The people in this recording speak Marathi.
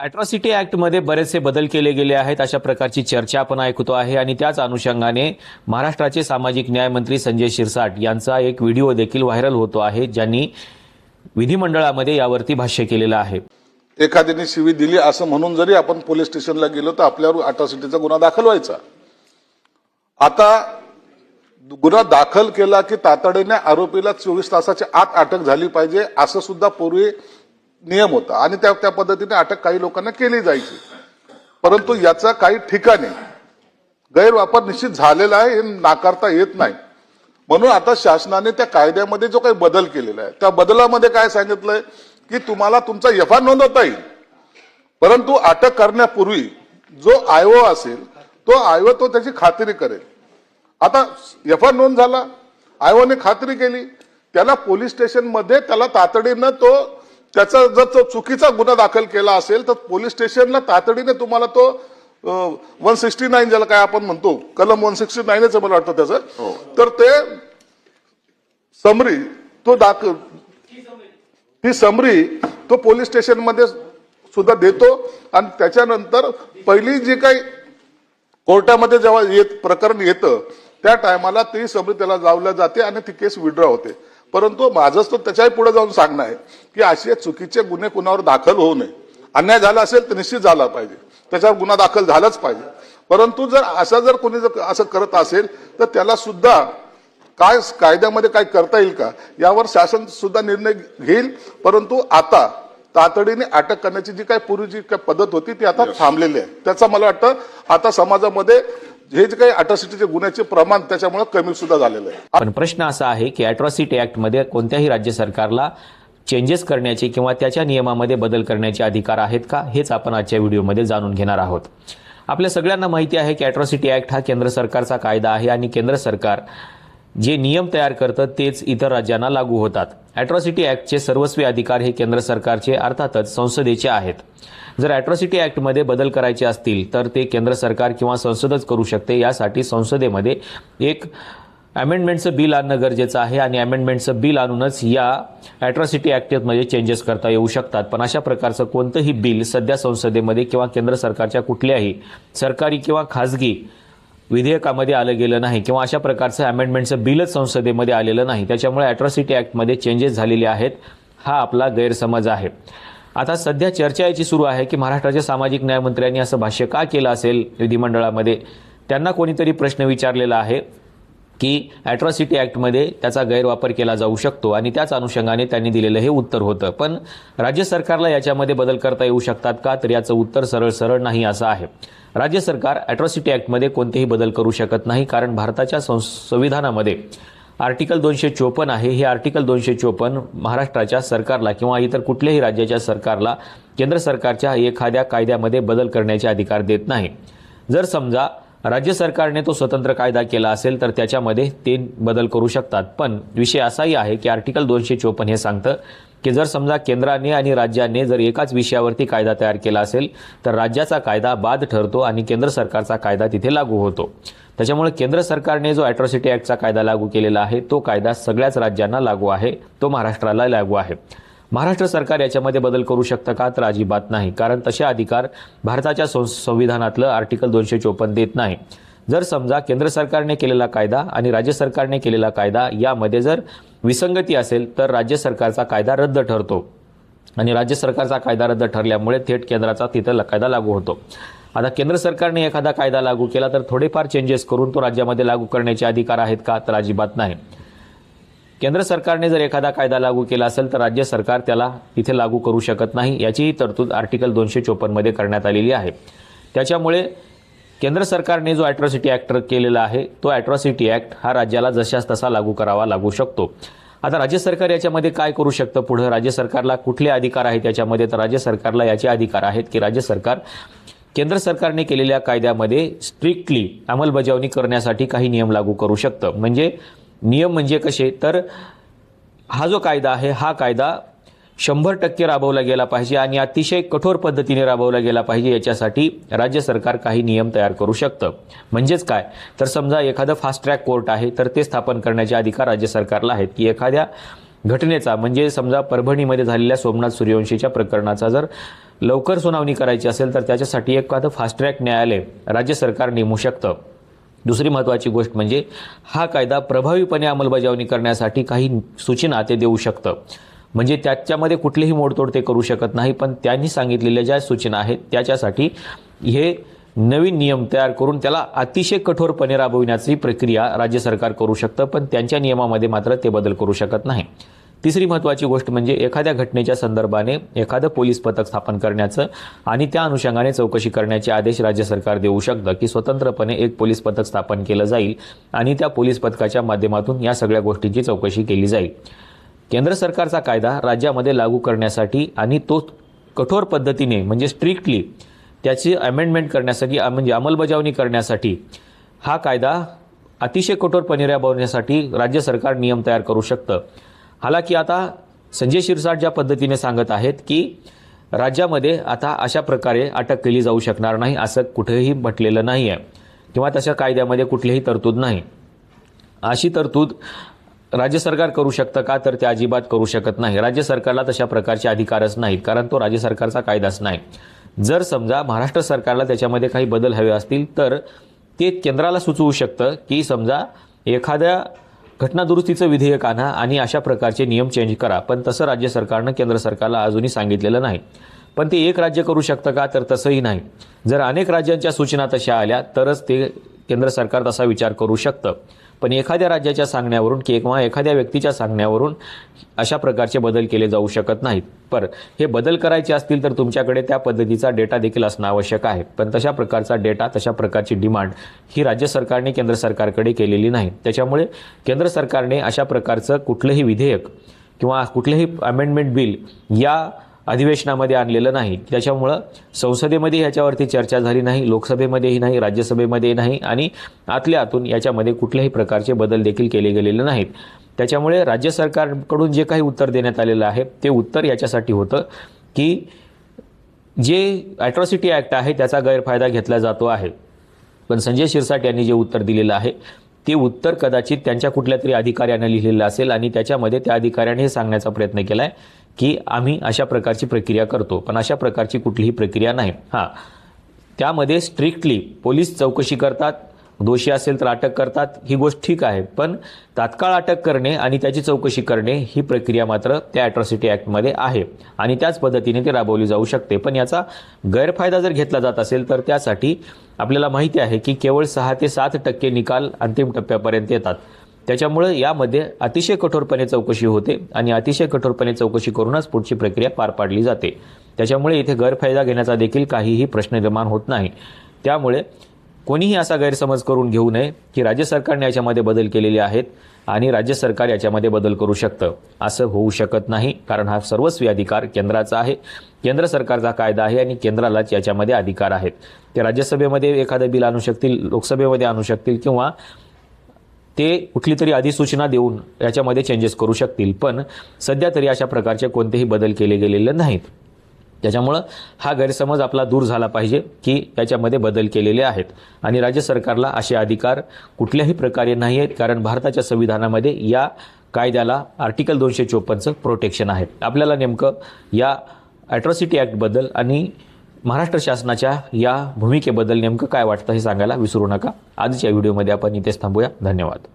अॅट्रॉसिटी ॲक्टमध्ये बरेचसे बदल केले गेले आहेत अशा प्रकारची चर्चा आपण ऐकतो आहे आणि त्याच अनुषंगाने महाराष्ट्राचे सामाजिक न्याय मंत्री संजय शिरसाट यांचा एक व्हिडिओ देखील व्हायरल होतो आहे, ज्यांनी विधिमंडळामध्ये यावरती भाष्य केलेलं आहे। एखाद्याने शिवी दिली असं म्हणून जरी आपण पोलीस स्टेशनला गेलो तर आपल्यावर अॅट्रॉसिटीचा गुन्हा दाखल व्हायचा। आता गुन्हा दाखल केला की तातडीने आरोपीला 24 तासाच्या आत अटक झाली पाहिजे असं सुद्धा पूर्वी नियम होता आणि त्या पद्धतीने अटक काही लोकांना केली जायची। परंतु याचा काही ठिकाणी गैरवापर निश्चित झालेला आहे, हे नाकारता येत नाही। म्हणून आता शासनाने त्या कायद्यामध्ये जो काही बदल केलेला आहे त्या बदलामध्ये काय सांगितलंय की तुम्हाला तुमचा एफआयआर नोंदवता येईल, परंतु अटक करण्यापूर्वी जो आयओ असेल तो आयओ तो त्याची खात्री करेल। आता एफआयआर नोंद झाला, आयओने खात्री केली, त्याला पोलीस स्टेशन मध्ये त्याला तातडीनं तो त्याचा जर तो चुकीचा गुन्हा दाखल केला असेल तर पोलीस स्टेशनला तातडीने तुम्हाला तो 169 ज्याला काय आपण म्हणतो कलम 169च मला वाटतं त्याचं, तर ते समरी तो ती समरी तो पोलीस स्टेशन मध्ये सुद्धा देतो आणि त्याच्यानंतर पहिली जी काही कोर्टामध्ये जेव्हा प्रकरण येतं त्या टायमाला ती समरी त्याला लावल्या जाते आणि ती केस विड्रॉ होते। परंतु माझंच तो त्याच्याही पुढे जाऊन सांगणं आहे की असे चुकीचे गुन्हे कुणावर दाखल होऊ नये। अन्याय झाला असेल तर निश्चित झाला पाहिजे, त्याच्यावर गुन्हा दाखल झालाच पाहिजे। परंतु जर कोणी असं करत असेल तर त्याला सुद्धा काय कायद्यामध्ये काय करता येईल का यावर शासन सुद्धा निर्णय घेईल। परंतु आता तातडीने अटक करण्याची जी काही पूर्वी जी काही पद्धत होती ती आता थांबलेली आहे। त्याचा मला वाटतं आता समाजामध्ये हे जे काही अॅट्रॉसिटीचे गुन्ह्याचे प्रमाण त्याच्यामुळे कमी सुद्धा झालेलं आहे। पण प्रश्न असा आहे की अॅट्रॉसिटी ॲक्टमध्ये कोणत्याही राज्य सरकारला चेंजेस करण्याचे किंवा त्याच्या नियमामध्ये बदल करण्याचे अधिकार आहेत का, हेच आपण आजच्या व्हिडिओमध्ये जाणून घेणार आहोत। आपल्या सगळ्यांना माहिती आहे की अॅट्रॉसिटी ॲक्ट हा केंद्र सरकारचा कायदा आहे आणि केंद्र सरकार जे नियम तयार करतं तेच इतर राज्यांना लागू होतात। अॅट्रॉसिटी ॲक्टचे सर्वस्वी अधिकार हे केंद्र सरकारचे अर्थातच संसदेचे आहेत। जर अॅट्रॉसिटी ॲक्टमध्ये बदल करायचे असतील तर ते केंद्र सरकार किंवा संसदच करू शकते। यासाठी संसदेमध्ये एक अमेंडमेंटचं बिल आणणं गरजेचं आहे आणि अमेंडमेंटचं बिल आणूनच या अॅट्रॉसिटी ॲक्टमध्ये चेंजेस करता येऊ शकतात। पण अशा प्रकारचं कोणतंही बिल सध्या संसदेमध्ये किंवा केंद्र सरकारच्या कुठल्याही सरकारी किंवा खाजगी विधेयकामध्ये आलं गेलं नाही किंवा अशा प्रकारचं अमेंडमेंटचं बिलच संसदेमध्ये आलेलं नाही। त्याच्यामुळे अॅट्रॉसिटी ॲक्टमध्ये चेंजेस झालेले आहेत, हा आपला गैरसमज आहे। आता सध्या चर्चा याची सुरू आहे की महाराष्ट्राच्या सामाजिक न्याय मंत्र्यांनी असं भाष्य का केलं असेल विधिमंडळामध्ये। त्यांना कोणीतरी प्रश्न विचारलेला आहे की अॅट्रॉसिटी ॲक्टमध्ये त्याचा गैरवापर केला जाऊ शकतो आणि त्याच अनुषंगाने त्यांनी दिलेलं हे उत्तर होतं। पण राज्य सरकारला याच्यामध्ये बदल करता येऊ शकतात का, तर याचं उत्तर सरळ नाही असं आहे। राज्य सरकार अॅट्रॉसिटी ॲक्टमध्ये कोणतेही बदल करू शकत नाही, कारण भारताच्या संविधानामध्ये आर्टिकल 254 आहे। हे आर्टिकल 254 महाराष्ट्राच्या सरकारला किंवा इतर कुठल्याही राज्याच्या सरकारला केंद्र सरकारच्या एखाद्या कायद्यामध्ये बदल करण्याचे अधिकार देत नाही। जर समजा राज्य सरकारने तो स्वतंत्र कायदा केला असेल तर त्याच्यामध्ये ते बदल करू शकतात। पण विषय असाही आहे की आर्टिकल 254 हे सांगतं की जर समजा केंद्राने आणि राज्याने जर एकाच विषयावरती कायदा तयार केला असेल तर राज्याचा कायदा बाद ठरतो आणि केंद्र सरकारचा कायदा तिथे लागू होतो। त्याच्यामुळे केंद्र सरकारने जो अॅट्रॉसिटी ॲक्टचा कायदा लागू केलेला आहे तो कायदा सगळ्याच राज्यांना लागू आहे, तो महाराष्ट्राला लागू आहे। महाराष्ट्र सरकार याच्यामध्ये बदल करू शकतं का, तर अजिबात नाही, कारण तसे अधिकार भारताच्या संविधानातलं आर्टिकल 254 देत नाही। जर समजा केंद्र सरकारने केलेला कायदा आणि राज्य सरकारने केलेला कायदा यामध्ये जर विसंगती असेल तर राज्य सरकारचा कायदा रद्द ठरतो आणि राज्य सरकारचा कायदा रद्द ठरल्यामुळे थेट केंद्राचा तिथं कायदा लागू होतो। आता केंद्र सरकारने एखादा कायदा लागू केला तर थोडेफार चेंजेस करून तो राज्यामध्ये लागू करण्याचे अधिकार आहेत का, तर अजिबात नाही। केंद्र सरकारने जर एखादा कायदा लागू केला असेल तर राज्य सरकार त्याला तिथे लागू करू शकत नाही, याचीही तरतूद आर्टिकल 254 मध्ये करण्यात आलेली आहे। त्याच्यामुळे केंद्र सरकारने जो अॅट्रॉसिटी ॲक्ट केलेला आहे तो अॅट्रॉसिटी ॲक्ट हा राज्याला जशास तसा लागू शकतो। आता राज्य सरकार याच्यामध्ये काय करू शकतं, पुढे राज्य सरकारला कुठले अधिकार आहेत याच्यामध्ये, तर राज्य सरकारला याचे अधिकार आहेत की राज्य सरकार केंद्र सरकारने केलेल्या कायद्यामध्ये स्ट्रिक्टली अंमलबजावणी करण्यासाठी काही नियम लागू करू शकतं। नियम म्हणजे कसे, तर हा जो कायदा आहे हा कायदा 100% राबवला गेला पाहिजे आणि अतिशय कठोर पद्धतीने राबवला गेला पाहिजे, याच्यासाठी राज्य सरकार काही नियम तयार करू शकतं। म्हणजेच काय, तर समजा एखादं फास्ट ट्रॅक कोर्ट आहे तर ते स्थापन करण्याचे अधिकार राज्य सरकारला आहेत की एखाद्या घटनेचा म्हणजे समजा परभणीमध्ये झालेल्या सोमनाथ सूर्यवंशीच्या प्रकरणाचा जर लवकर सुनावणी करायची असेल तर त्याच्यासाठी एखादं फास्ट ट्रॅक न्यायालय राज्य सरकार नेमू शकतं. दुसरी महत्त्वाची गोष्ट म्हणजे हा कायदा प्रभावीपणे अंमलबजावणी करण्यासाठी काही सूचना ते देऊ शकतं. म्हणजे त्याच्यामध्ये कुठलीही मोडतोड ते करू शकत नाही, पण त्यांनी सांगितलेल्या ज्या सूचना आहेत त्याच्यासाठी हे नवीन नियम तयार करून त्याला अतिशय कठोरपणे राबविण्याची प्रक्रिया राज्य सरकार करू शकतं, पण त्यांच्या नियमामध्ये मात्र ते बदल करू शकत नाही. तिसरी महत्त्वाची गोष्ट म्हणजे एखाद्या घटनेच्या संदर्भाने एखादं पोलीस पथक स्थापन करण्याचं आणि त्या अनुषंगाने चौकशी करण्याचे आदेश राज्य सरकार देऊ शकतं, की स्वतंत्रपणे एक पोलीस पथक स्थापन केलं जाईल आणि त्या पोलीस पथकाच्या माध्यमातून या सगळ्या गोष्टींची चौकशी केली जाईल. केंद्र सरकारचा कायदा राज्यामध्ये लागू करण्यासाठी आणि तो कठोर पद्धतीने म्हणजे स्ट्रिक्टली त्याची अमेंडमेंट करण्यासाठी म्हणजे अंमलबजावणी करण्यासाठी हा कायदा अतिशय कठोरपणे राबवण्यासाठी राज्य सरकार नियम तयार करू शकतं. हालाकी आता संजय शिरसाट ज्या पद्धतीने सांगत आहेत की राज्यामध्ये आता अशा प्रकारे अटक केली जाऊ शकणार नाही असं कुठेही म्हटलेलं नाही आहे किंवा तशा कायद्यामध्ये कुठलीही तरतूद नाही. अशी तरतूद राज्य सरकार करू शकतं का, तर ते अजिबात करू शकत नाही. राज्य सरकारला तशा प्रकारचे अधिकारच नाहीत, कारण तो राज्य सरकारचा कायदाच नाही. जर समजा महाराष्ट्र सरकारला त्याच्यामध्ये काही बदल हवे असतील तर ते केंद्राला सुचवू शकतं की समजा एखाद्या घटनादुरुस्तीचं विधेयक आणा आणि अशा प्रकारचे नियम चेंज करा, पण तसं राज्य सरकारनं केंद्र सरकारला अजूनही सांगितलेलं नाही. पण ते एक राज्य करू शकतं का, तर तसंही नाही. जर अनेक राज्यांच्या सूचना तशा आल्या तरच ते केंद्र सरकार तसा विचार करू शकतं, पण एखाद्या राज्याच्या सांगण्यावरून किंवा एखाद्या व्यक्तीच्या सांगण्यावरून अशा प्रकारचे बदल केले जाऊ शकत नाहीत. पण हे बदल करायचे असतील तर तुमच्याकडे त्या पद्धतीचा डेटा देखील असणं आवश्यक आहे, पण तशा प्रकारचा डेटा तशा प्रकारची डिमांड ही राज्य सरकारने केंद्र सरकारकडे केलेली नाही. त्याच्यामुळे केंद्र सरकारने अशा प्रकारचं कुठलंही विधेयक किंवा कुठलंही अमेंडमेंट बिल या अधिवेशनामध्ये आणलेलं नाही. त्याच्यामुळं संसदेमध्ये याच्यावरती चर्चा झाली नाही, लोकसभेमध्येही नाही, राज्यसभेमध्येही नाही आणि आतल्या आतून याच्यामध्ये कुठल्याही प्रकारचे बदल देखील केले गेलेले नाहीत. त्याच्यामुळे राज्य सरकारकडून जे काही उत्तर देण्यात आलेलं आहे ते उत्तर याच्यासाठी होतं की जे ॲट्रॉसिटी ॲक्ट आहे त्याचा गैरफायदा घेतला जातो आहे. पण संजय शिरसाट यांनी जे उत्तर दिलेलं आहे ते उत्तर कदाचित त्यांच्या कुठल्या तरी अधिकाऱ्याने लिहिलेलं असेल आणि त्याच्यामध्ये त्या अधिकाऱ्याने हे सांगण्याचा प्रयत्न केला आहे की आम्ही अशा प्रकारची प्रक्रिया करतो, पण अशा प्रकारची कुठलीही प्रक्रिया नाही. हां, त्यामध्ये स्ट्रिक्टली पोलीस चौकशी करतात, दोषी असेल तर अटक करतात, ही गोष्ट ठीक आहे, पण तात्काळ अटक करणे आणि त्याची चौकशी करणे ही प्रक्रिया मात्र त्या ॲट्रॉसिटी ॲक्टमध्ये आहे आणि त्याच पद्धतीने ते राबवली जाऊ शकते. पण याचा गैरफायदा जर घेतला जात असेल तर त्यासाठी आपल्याला माहिती आहे की केवळ 6 ते 7% निकाल अंतिम टप्प्यापर्यंत येतात. त्याच्यामुळे यामध्ये अतिशय कठोरपणे चौकशी होते आणि अतिशय कठोरपणे चौकशी करूनच पुढची प्रक्रिया पार पाडली जाते. त्याच्यामुळे इथे गैरफायदा घेण्याचा देखील काहीही प्रश्न निर्माण होत नाही. त्यामुळे कोणीही असा गैरसमज करून घेऊ नये की राज्य सरकारने याच्यामध्ये बदल केलेले आहेत आणि राज्य सरकार याच्यामध्ये बदल करू शकतं. असं होऊ शकत नाही, कारण हा सर्वस्वी अधिकार केंद्राचा आहे, केंद्र सरकारचा कायदा आहे आणि केंद्रालाच याच्यामध्ये अधिकार आहेत. ते राज्यसभेमध्ये एखादं बिल आणू शकतील, लोकसभेमध्ये आणू शकतील किंवा ते कुठली तरी अधिसूचना देऊन याच्यामध्ये चेंजेस करू शकतील, पण सध्या तरी अशा प्रकारचे कोणतेही बदल केले गेलेले नाहीत. त्याच्यामुळं हा गैरसमज आपला दूर झाला पाहिजे की याच्यामध्ये बदल केलेले आहेत आणि राज्य सरकारला असे अधिकार कुठल्याही प्रकारे नाही आहेत, कारण भारताच्या संविधानामध्ये या कायद्याला आर्टिकल 254चं प्रोटेक्शन आहे. आपल्याला नेमकं या ॲट्रॉसिटी ॲक्टबद्दल आणि महाराष्ट्र शासनाच्या या भूमिकेबद्दल नेमकं काय वाटतं हे सांगायला विसरू नका. आजच्या व्हिडिओमध्ये आपण इथेच थांबूया. धन्यवाद.